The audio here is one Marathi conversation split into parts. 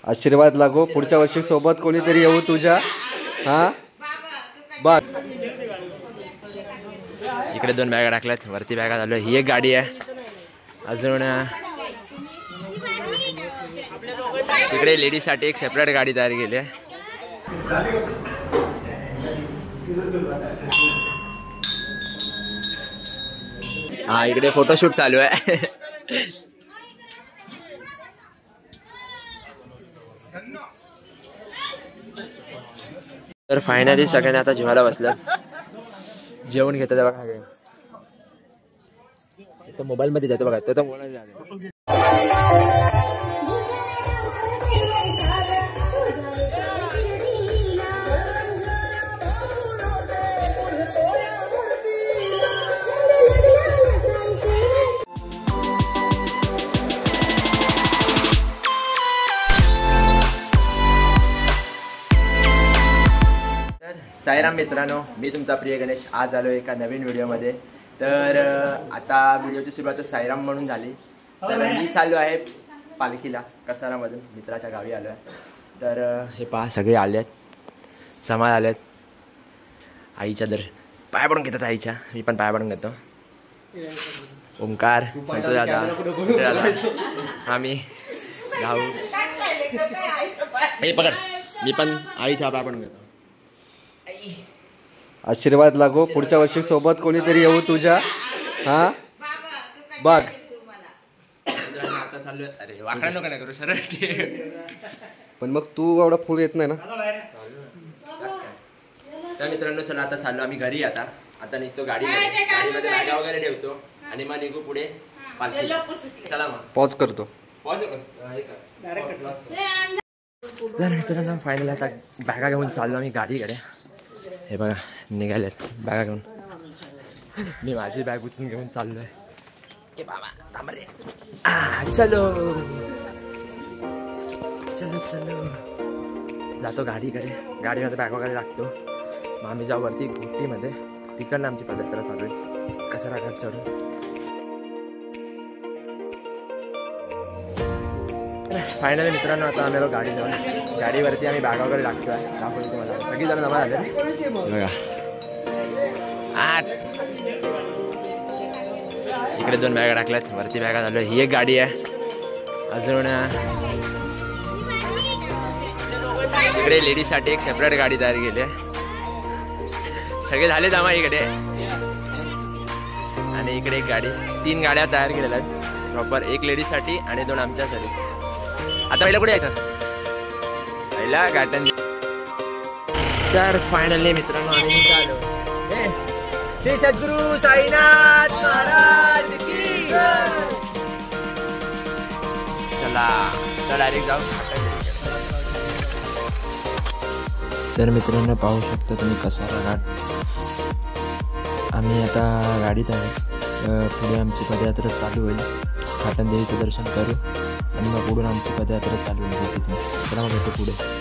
आशीर्वाद लागो, पुढच्या वर्षी सोबत कोणीतरी येऊ तुझ्या. हा बघ, इकडे 2 बॅगा टाकल्यात, वरती बॅगा झालो. ही एक गाडी आहे. अजून इकडे लेडीजसाठी एक सेपरेट गाडी तयार केली आहे. हा, इकडे फोटोशूट चालू आहे. तर फायनली सगळ्यांनी आता जेवायला बसलं. जेवण घेतात बघा. इथं मोबाईल मध्ये जातो बघा. तो तर मोबाईल जातो. साईराम मित्रांनो, मी तुमचा प्रिय गणेश. आज आलो एका नवीन व्हिडिओमध्ये. तर आता व्हिडिओची सुरुवात साईराम म्हणून झाली. तर मी चाललो आहे पालखीला कसारामधून, मित्राच्या गावी आलो आहे. तर हे पहा, सगळे आले आहेत, समाज आले आहेत. आईच्या दर पाया पडून घेतात आईच्या. मी पण पाया पडून घेतो. ओंकार, संतोष दादा, आम्ही गाऊ. हे पकड, मी पण आईच्या पाया पडून घेतो. आशीर्वाद लागो, पुढच्या वर्षी सोबत कोणीतरी येऊ तुझ्या. हा बघ, आता चालू. अरे वाकडा नको ना करू, सरळ. पण मग तू एवढा फुल येत नाही ना. तर मित्रांनो, चला आता चाललो आम्ही घरी. आता निघतो गाडीमध्ये. गाडीमध्ये बॅगा वगैरे ठेवतो आणि मग निघू पुढे पालखीला. चला मग पॉज करतो. तर मित्रांनो, फायनल आता बॅगा घेऊन चाललो आम्ही गाडीकडे. हे बघा, निघाल्यात बॅगा घेऊन. मी माझी बॅग उचलून घेऊन चाललोय. ए बाबा थांब रे. चलो चलो चलो, जातो गाडीकडे. गाडीमध्ये बॅग वगैरे लागतो. मग आम्ही जाऊ वरती गुट्टीमध्ये. तिकडनं आमची पदयात्रा चालू आहे कसारा घाट चढून. फायनली मित्रांनो, आता आम्ही गाडी जाऊन गाडीवरती आम्ही बॅगा वगैरे लागतोय. दाखवतो तुम्हाला. सगळी जण जमा झाले बघा. इकडे 2 बॅगा टाकल्यात, वरती बॅगा झालो. ही एक गाडी आहे. अजून इकडे लेडीजसाठी एक सेपरेट गाडी तयार केली आहे. सगळे झाले जमा इकडे. आणि इकडे एक गाडी, 3 गाड्या तयार केलेल्या आहेत प्रॉपर. एक लेडीजसाठी आणि 2 आमच्यासाठी. आता पहिला कुठे यायचं? पहिला गार्डन. तर फायनली मित्रांनो, आम्ही निघालो. श्री सद्गुरू साईनाथ महाराज की. चला तर डायरेक्ट जाऊ. तर मित्रांनो, पाहू शकता तुम्ही कसारा घाट. आम्ही आता गाडीत आहे. पुढे आमची पदयात्रा चालू होईल. घाटनदेवीचं दर्शन करू आणि मग पुढून आमची पदयात्रा चालू होईल तिथून. चला मग भेटू पुढे.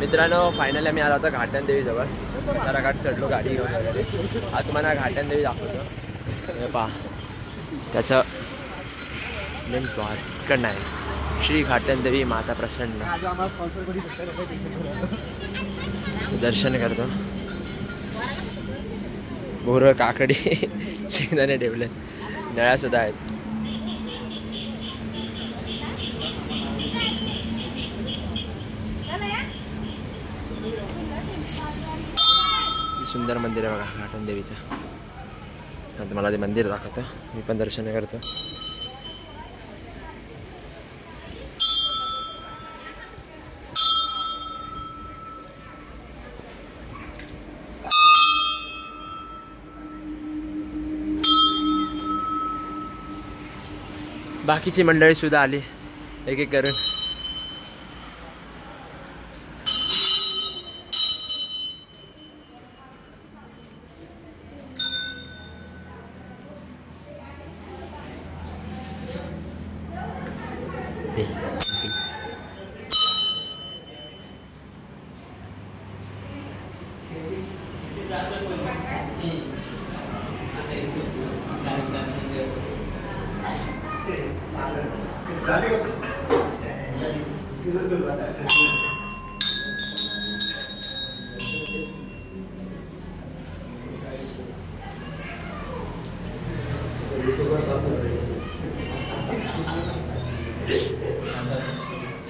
मित्रांनो फायनली आम्ही आलो होतो घाटन देवीजवळ. कसारा घाट चढलो गाडी घेऊन वगैरे. आज तुम्हाला घाटन देवी दाखवतो. हे पहा त्याचं मेन द्वारकड नाही श्री घाटन देवी माता प्रसन्न. दर्शन करतो. बोरं काकडी शेंगदाणे ठेवले. नळ्या सुद्धा आहेत. सुंदर मंदिर आहे बघा घाटन देवीचं. आता मला ते मंदिर दाखवतो. मी पण दर्शन करतो. बाकीची मंडळी सुद्धा आली एक एक करून.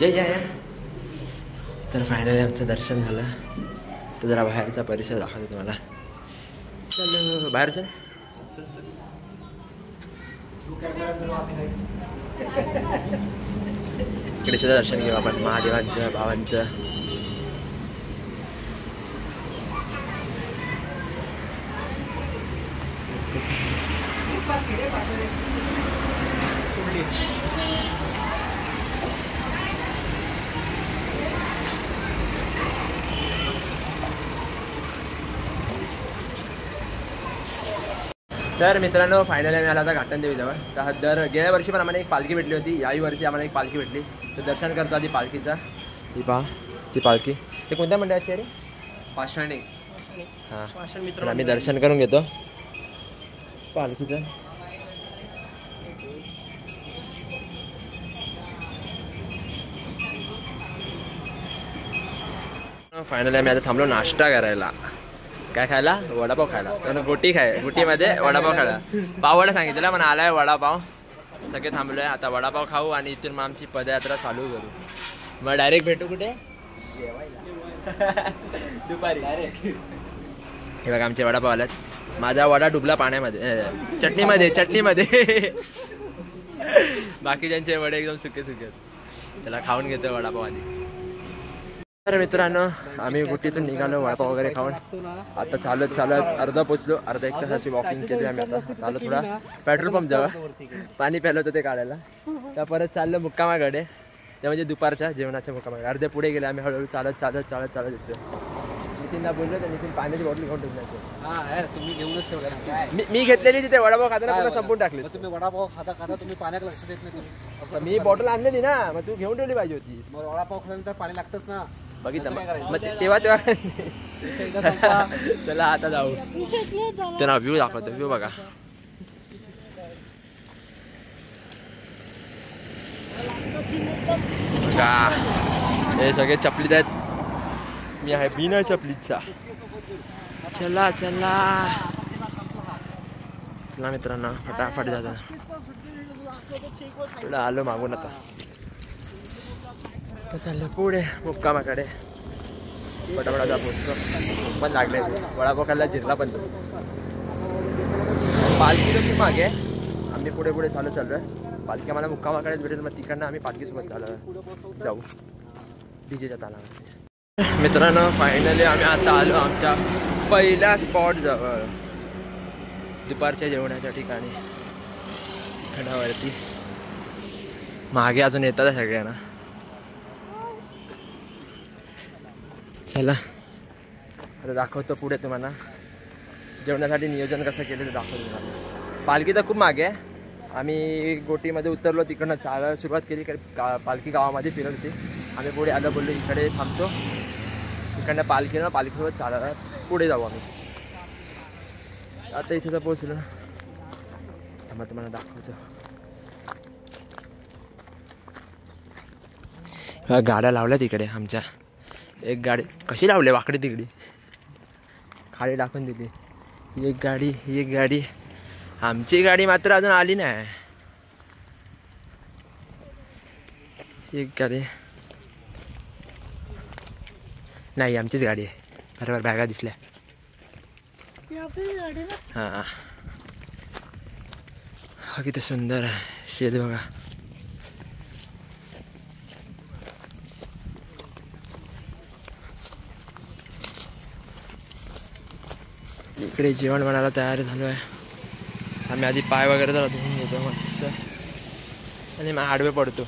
या तर फायनली आमचं दर्शन झालं. तर जरा बाहेरचा परिसर दाखवतो तुम्हाला. चल बाहेर चल. इकडे सुद्धा दर्शन घेऊ आपण महादेवांचं भावांचं. तर मित्रांनो फायनली आम्ही आला होता घाटन देवीजवळ. तर गेल्या वर्षी पण आम्हाला एक पालखी भेटली होती. याही वर्षी आम्हाला एक पालखी भेटली. तर दर्शन करतो आधी पालखीचा. ही पहा ती पालखी. ते कोणत्या मंडळाची आहे रे? पाषाणी. हां मित्र आम्ही दर्शन करून घेतो पालखीचं. फायनली आम्ही आता थांबलो नाश्ता करायला. काय खायला? वडापाव खायला. तर गोटीमध्ये वडापाव खायला. पाववडा सांगितलं पण आलाय वडापाव. सगळे थांबलोय. आता वडापाव खाऊ आणि इथून मग आमची पदयात्रा चालू करू. मग डायरेक्ट भेटू कुठे? दुपारी डायरेक्ट. हे बघा आमचे वडापाव आल्यात. माझा वडा डुबला पाण्यामध्ये चटणीमध्ये. बाकीच्यांचे वडे एकदम सुके सुके. चला खाऊन घेतो वडापाव आधी. तर मित्रांनो आम्ही गुटीतून निघालो वडापाव वगैरे खाऊन. आता चालत अर्धा पोचलो. अर्धा 1 तासाची वॉकिंग केली आम्ही. आता चालत थोडा पेट्रोल पंप जवळ पाणी प्यायलं होतं ते काढायला. तर परत चाललो मुक्कामाकडे. ते म्हणजे दुपारच्या जेवणाच्या मुक्कामाकडे. अर्धे पुढे गेले आम्ही हळूहळू चालत येतो. नितीनला बोललो तर नितीन पाण्याची बॉटल घेऊन ठेवली. तुम्ही घेऊनच ठेवला. मी घेतलेली तिथे वडापाव खाताना तुला संपून टाकले. तुम्ही वडापाव खाता तुम्ही पाण्याकडे लक्ष देत नाही. मी बॉटल आणलेली ना मग तू घेऊन ठेवली पाहिजे होती. मग वडापाव खाल्यानंतर पाणी लागतंच ना. बघितलं मग तेव्हा चला आता जाऊ. त्यांना व्ह्यू दाखवतो. व्ह्यू बघा. हे सगळे चपलीत आहेत. मी आहे बिना चपलीचा. चला मित्रांनो फटाफट जाता. थोडं आलो मागून आता. तर चाललं पुढे मुक्कामाकडे. फटाफटाचा पोचतो पण लागले. वडापाव खायला जिरला पण तो. पालखी तर खूप मागे. आम्ही पुढे चाललोय. पालखी आम्हाला मुक्कामाकडेच भेटेल. मग तिकडनं आम्ही पालखीसोबत जाऊ डीजेच्या तालावर. मित्रांनो फायनली आम्ही आता आलो आमच्या पहिल्या स्पॉट जवळ. दुपारच्या जेवणाच्या ठिकाणी खडावरती. मागे अजून येतात सगळ्यांना. चला आता दाखवतो पुढे तुम्हाला जेवणासाठी नियोजन कसं केलं ते दाखवतो तुम्हाला. पालखी तर खूप मागे आहे. आम्ही गोटीमध्ये उतरलो. तिकडनं चालायला सुरुवात केली. पालखी गावामध्ये फिरत होती. आम्ही पुढे आलो बोललो इकडे थांबतो इकडनं पालखीसोबत चालत पुढे जाऊ आम्ही. आता इथे तर पोहोचलो ना, थांबा तुम्हाला दाखवतो. गाड्या लावल्या तिकडे आमच्या. एक गाडी कशी लावली वाकडे तिकडे, खाली टाकून दिली. एक गाडी, एक गाडी. आमची गाडी मात्र अजून आली नाही. एक गाडी नाही, आमचीच गाडी आहे. बरोबर बॅगा दिसल्या. हां, किती सुंदर आहे शेत बघा. इकडे जेवण बनायला तयार झालो आहे. आम्ही आधी पाय वगैरे जरा धुवून घेतो मस्त आणि मग आडवे पडतो.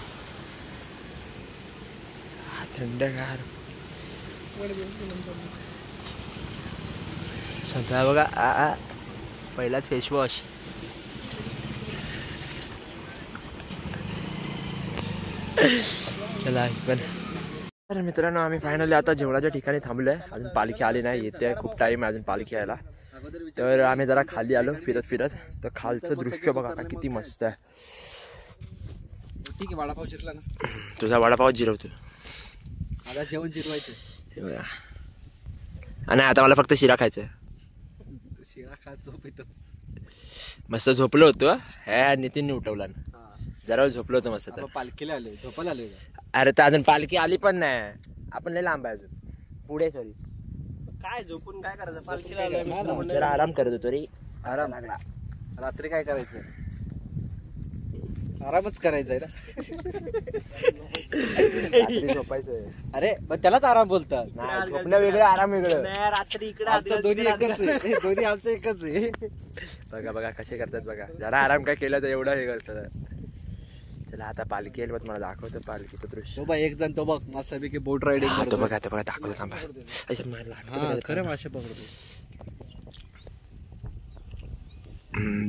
थंडगार सध्या बघा. पहिलाच फेसवॉश. चला पण. तर मित्रांनो आम्ही फायनली आता जेवणाच्या ठिकाणी थांबलो आहे. अजून पालखी आली नाही, येते खूप टाईम आहे अजून पालखी यायला. तर आम्ही जरा खाली आलो फिरत फिरत. तर खालचं दृश्य बघा किती मस्त आहे. ठीक आहे, वडापाव जिरला ना. तुझा वडापाव जिरवतो आता. जेवण जिरवायचं हे बघा. आणि आता मला फक्त शिरा खायचं. शिरा खात झोपेतच मस्त झोपलो होतो. हे नितीनने उठवला ना, जरा झोपलो होतो मस्त. तर पालखीला आले, झोपायला आले. अरे तर अजून पालखी आली पण नाही, आपण लय लांब आहे अजून पुढे. सॉरी, काय झोपून काय करायचं, पालखीला जरा आराम करत होतो रे. आराम लागला. रात्री काय करायचं, आरामच करायचा आहे ना. रात्री झोपायचं. अरे पण त्यालाच आराम बोलतात. नाही, झोपणं वेगळं, आराम वेगळं. रात्री इकडे आमचं दोन्ही एकच आहे. दोन्ही आमचं एकच आहे. बघा बघा कसे करतात बघा. जरा आराम काय केलं तर एवढं हे करतात. चला आता पालखी येईल, तुम्हाला दाखवतो पालखीचं दृश्य. तो बघ एक जण, तो बघ मस्तपैकी बोट रायडिंग तो बघा, तो बघा दाखवतो थांबा. खरं मासे पकडतो.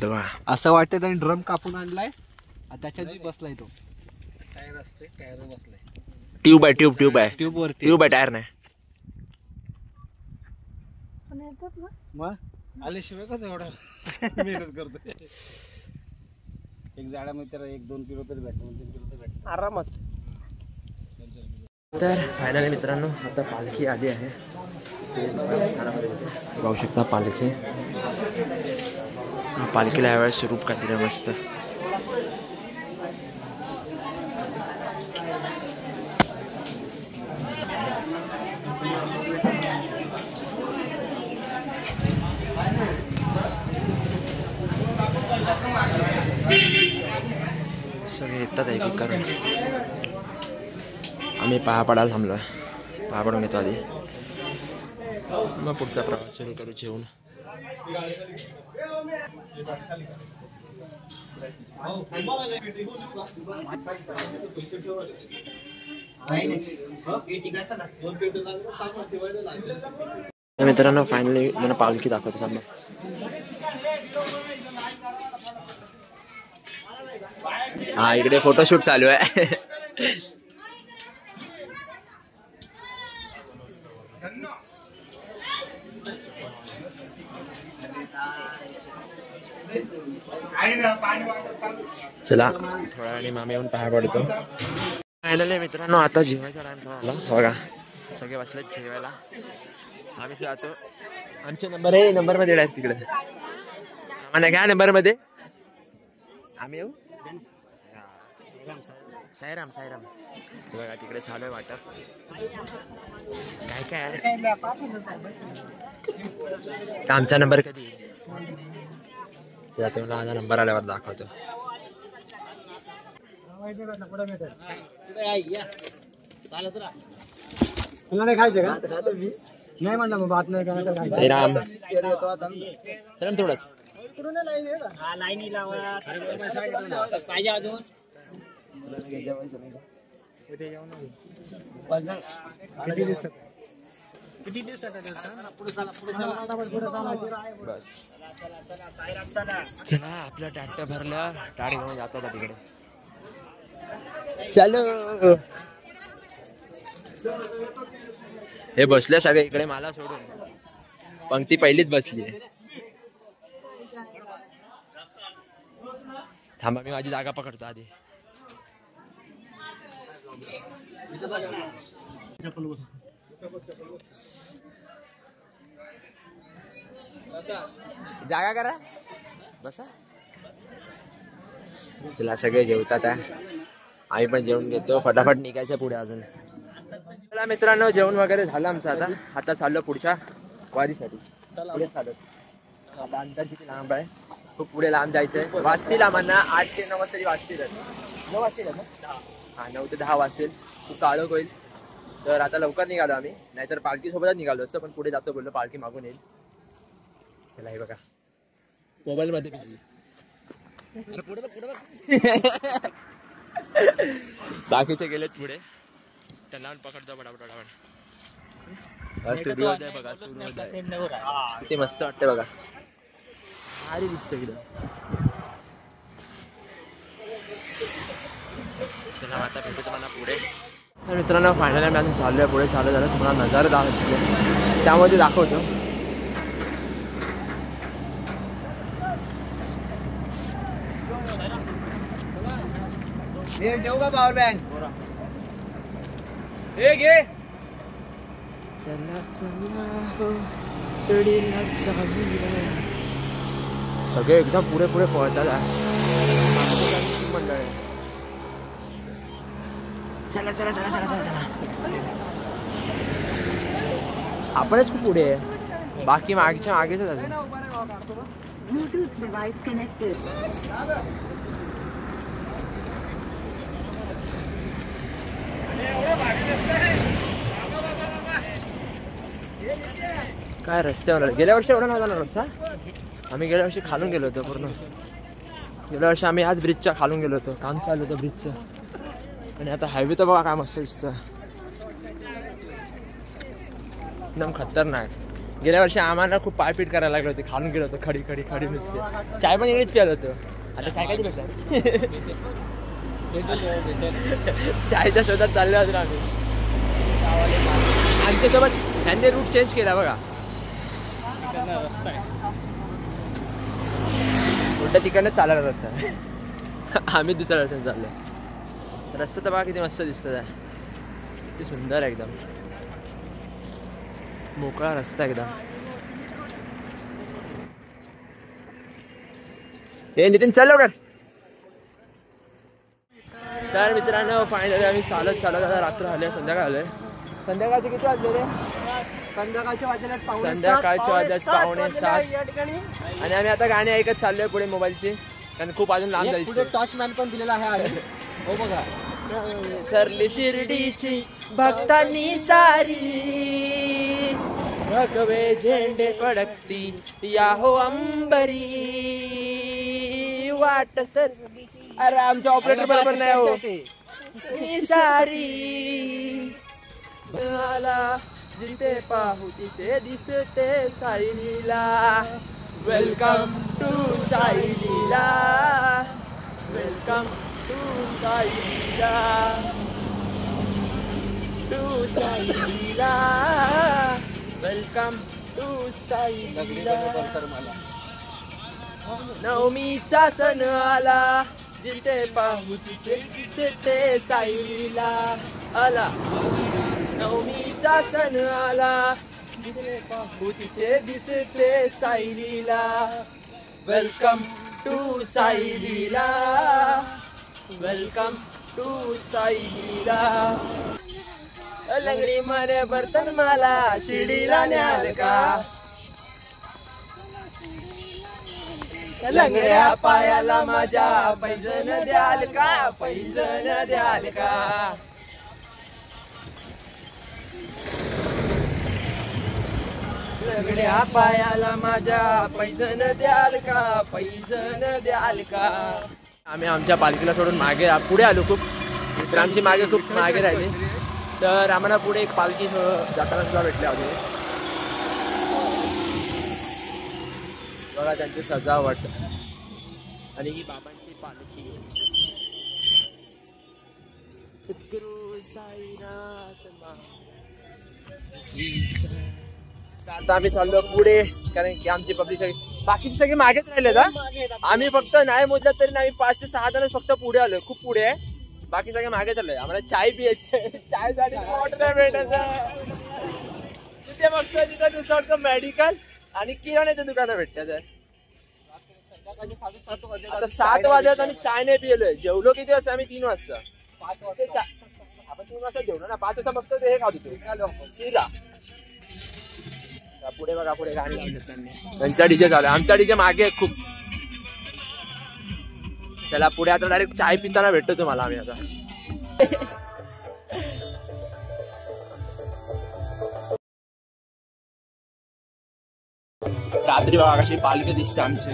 बघा असं वाटतं त्याने ड्रम कापून आणलाय, त्याच्यात बसलाय तो. टायर असते, टायर बसलाय. ट्यूब आहे, ट्यूब आहे, ट्यूब वरती. ट्यूब आहे, टायर नाही. मग आल्याशिवाय कसं एवढं मेहनत करतो. एक झाडामध्ये त्याला 1-2 किलो तरी भेटतो, 2-3 किलो तरी भेटतो आरामात. तर फायनली मित्रांनो आता पालखी आली आहे. पाहू शकता पालखी. पालखीला यावेळेस रूप काय दिलं मस्त. सगळे येतात एक एक करून. आम्ही पाया पडायला थांबलो. पाया पडून येतो आधी, मग पुढचा प्रवास सुरू करू जेवून. मित्रांनो फायनली मला पालखी दाखवतो थांबा. हा इकडे फोटोशूट चालू आहे. चला थोड्या वेळाने मामी येऊन पाया पडतो. फायनली मित्रांनो आता जेवायचा टाइम झाला बघा. सगळे बसले जेवायला. आम्ही जातो. आमचे नंबर आहे, नंबरमध्ये डायरेक्ट तिकडे. आम्हाला काय नंबरमध्ये आम्ही येऊ. साईराम साईराम बघा तिकडे चालू आहे वाटप. काय काय आहे आमचा नंबर कधी येईल तुम्हाला माझा नंबर आल्यावर दाखवतो. तुला नाही खायचं का? नाही म्हणलं मग बात नाही करायचं. साईराम चला थोडंच लाईनी लावा पाहिजे अजून. किती दिवसात बस. चला आपलं टाट भरलं. टाट घेऊन जातो का तिकडे. चलो हे बसले सगळे इकडे मला सोडून पंक्ती पहिलीच बसली आहे. थांबा मी माझी जागा पकडतो आधी. जागा करा बसा. तुला सगळे जेवतात आहे. आम्ही पण जेवण घेतो. फटाफट निघायचं पुढे अजून. चला मित्रांनो जेवण वगैरे झालं आमचं. आता चाललो पुढच्या वारीसाठी. पुढे चालत. आता अंतर किती लांब आहे. खूप पुढे लांब जायचंय. वाजतील आम्हाला 8 ते 9 तरी वाजतील. 9 वाजतील ना. हा 9 ते 10 वाजतील. खूप काळोख होईल. तर आता लवकर निघालो आम्ही. नाहीतर पालखी सोबतच निघालो असतो. पण पुढे जातो बोललो पालखी मागून येईल. चला हे बघा मोबाईल मध्ये बाकीचे गेलेत पुढे. त्यांना पकडतो पटापट. सूर्योदय बघा. सूर्योदय ते मस्त वाटते बघा. भारी दिसतं इकडं. चला आता भेटू तुम्हाला पुढे. तर मित्रांनो फायनली आम्ही अजून चाललोय पुढे. चालू झालं तुम्हाला नजारे दाखवतो त्यामध्ये दाखवतो. देऊ का पॉवर बँक. हे घे. चला चला हो चढीला जाऊया. सगळे एकदम पुढे पुढे पळतात. मंडळ चला चला चला चला चला चला. आपणच खूप पुढे आहे. बाकी मागच्या मागेच अजून. Bluetooth device connected. काय रस्त्यावर गेल्या वर्षी एवढा नव्हता ना रस्ता. आम्ही गेल्या वर्षी खालून गेलो होतो पूर्ण. गेल्या वर्षी आम्ही आज ब्रिजच्या खालून गेलो होतो. काम चालू होतं ब्रिजचं. आणि आता हायवे तर बघा काय मस्त दिसतं. एकदम खतरनाक. गेल्या वर्षी आम्हाला खूप पायपीट करायला लागले होते. खालून गेलो होतो. खडी खडी खडी नुसते. चाय पण इकडेच प्यायला होतो. आता चाय कधी भेटतात. चायच्या शोधात चाललो अजून आम्ही. आमच्यासोबत त्यांनी रूट चेंज केला बघा. उलटा तिकडनं चालला रस्ता. आम्ही दुसऱ्या रस्त्याने चाललो. रस्ता तर बघा किती मस्त दिसतं. किती सुंदर आहे एकदम. मोकळा रस्ता एकदम. हे नितीन चल लवकर. तर मित्रांनो फायनली आम्ही चालत आता रात्र आले. संध्याकाळ आले. संध्याकाळचे किती वाजले रे. संध्याकाळच्या वाजल्यात संध्याकाळच्या वाजल्यात 6:45. आणि आम्ही आता गाणी ऐकत चाललोय पुढे मोबाईलची. कारण खूप अजून लांब जायचं. पुढे टॉर्च मॅन पण दिलेला आहे. हो बघा. सरली शिर्डीची भक्तांनी सारी. भगवे झेंडे फडकती या हो अंबरी. वाट सर. अरे आमचा ऑपरेटर बरोबर नाही हो. सारी आला जिथे पाहू तिथे दिसते Sai Leela. Welcome to Sai Leela. Welcome to Sai Leela. To Sai Leela. Welcome to Sai Leela. नवमीचा सण आला जिथे पाहू तिथे दिसते साईलीला. आला नवमीचा सण आला जिथे पाहू तिथे दिसते Sai Leela. Welcome to Sai Leela. Welcome to Sai Leela. लंगडी मारे बर्तन मला शिर्डीला न्याल का. लंगड्या पायाला माझ्या पैजण द्याल का. पैजण द्याल का. लंगड्या पायाला माझ्या पैजण द्याल का. पैजण द्याल का. आम्ही आमच्या पालखीला सोडून मागे पुढे आलो खूप. तर आमची मागे खूप मागे राहिली. तर आम्हाला पुढे एक पालखी जाताना सुद्धा भेटले होते बघा. त्यांची सजावट. आणि ही बाबांची पालखी. सद्गुरू साईनाथ आता आम्ही चाललो पुढे, कारण की आमची पब्लिक सगळी बाकीचे सगळे मागेच राहिले ना. आम्ही फक्त नाही मोजलं तरी आम्ही 5 ते 6 जणच फक्त पुढे आलोय, खूप पुढे आहे. बाकी सगळे मागे चाललोय. आम्हाला चाय पियायचे, चाय साठी भेटत तिथे बघतोय. तिथे दुसरं मेडिकल आणि किराण्याचं दुकानं भेटतात. आता 7 वाजत आम्ही चाय नाही पिलोय. जेवलो किती वाजता आम्ही? 3 वाजता. 5 वाजता आपण 3 वाजता जेवलो ना. 5 वाजता फक्त हे खात होतो शिरा. पुढे बघा, पुढे गाणी लावतात त्यांनी. त्यांचा डीजे चालू आहे, आमचा डीजे मागे आहे खूप. चला पुढे आता डायरेक्ट चाय पिताना भेटतो तुम्हाला आम्ही आता. रात्री बघा कशी पालखी दिसते आमची.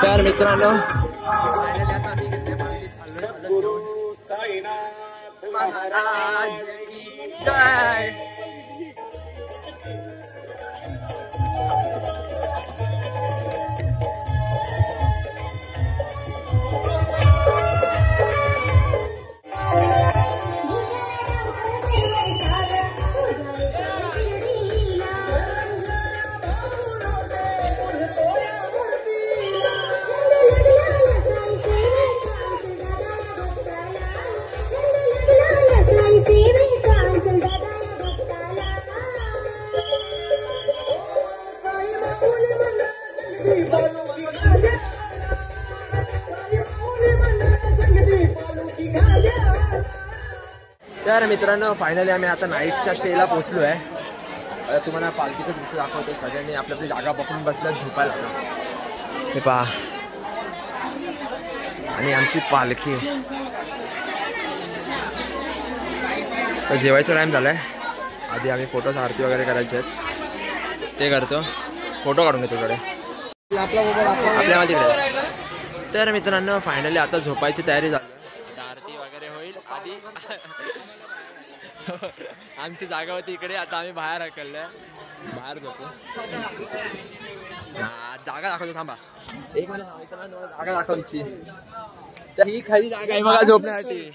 तर मित्रांनो, महाराज की जय. तर मित्रांनो, फायनली आम्ही आता नाईटच्या स्टेला पोहोचलो आहे. आता तुम्हाला पालखीचं दृश्य दाखवतो. सगळ्यांनी आपली आपली जागा पकडून बसल्यात झोपायला. हे पहा, आणि आमची पालखी. तर जेवायचा टाईम झाला आहे. आधी आम्ही फोटोज आरती वगैरे करायचे आहेत, ते करतो. फोटो काढून घेतो कडे आपल्या तिकडे. तर मित्रांनो, फायनली आता झोपायची तयारी झाली. आता आरती वगैरे होईल. आधी आमची जागा होती इकडे, आता आम्ही बाहेर हकललोय. बाहेर झोपू. जागा दाखवतो, थांबा एक मिनिट. जागा दाखवची. तर ही खरी जागा आहे बघा झोपण्यासाठी.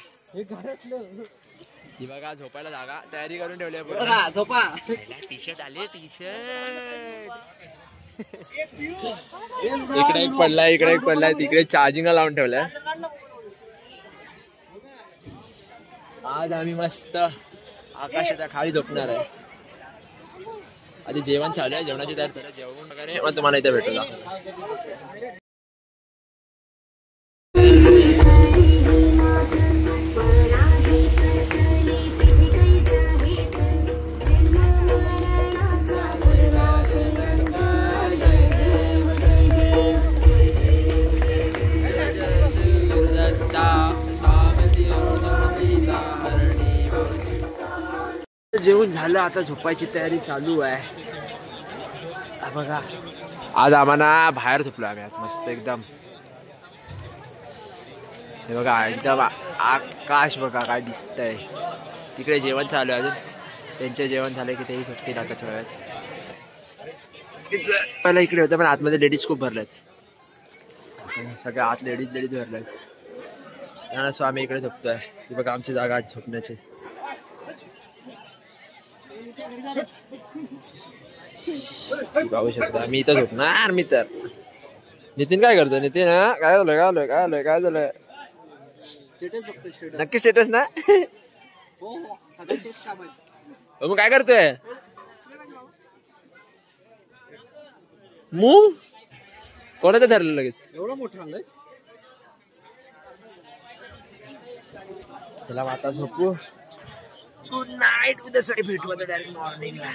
ही बघा झोपायला जागा तयारी करून ठेवली आहे. झोपा. टी शर्ट आले, टी शर्ट. इकडे एक पडलाय, इकडे एक पडलाय. तिकडे चार्जिंगला लावून ठेवलाय. आज आम्ही मस्त आकाशाच्या खाली झोपणार आहे. आधी जेवण चालू आहे, जेवणाची तयारी करा. जेवण वगैरे मग तुम्हाला इथे भेटू. जेवण झालं, आता झोपायची तयारी चालू आहे. बघा, आज आम्हाला बाहेर झोपलो आम्ही आज मस्त एकदम. हे बघा एकदम आकाश बघा काय दिसतंय. तिकडे जेवण चालू आहे अजून. त्यांचे जेवण झालं की तेही झोपतील आता थोड्या वेळात. पहिला इकडे होतं पण आतमध्ये लेडीज खूप भरल्यात. सगळ्या आत लेडीज भरल्यात. त्यामुळे सो आम्ही इकडे झोपतोय. ही बघा आमची जागा आज झोपण्याची. पाहू शकता मी इथं झोपणार. मी तर नितीन काय करतो? नितीन काय झालं काय झालं काय झालं काय झालं? नक्की स्टेटस ना. मग काय करतोय? मूव कोणाचं ठरलं लगेच एवढं मोठं आणलंय? चला आता झोपू. Good night. उद्या सकाळी भेटू आता डायरेक्ट मॉर्निंगला.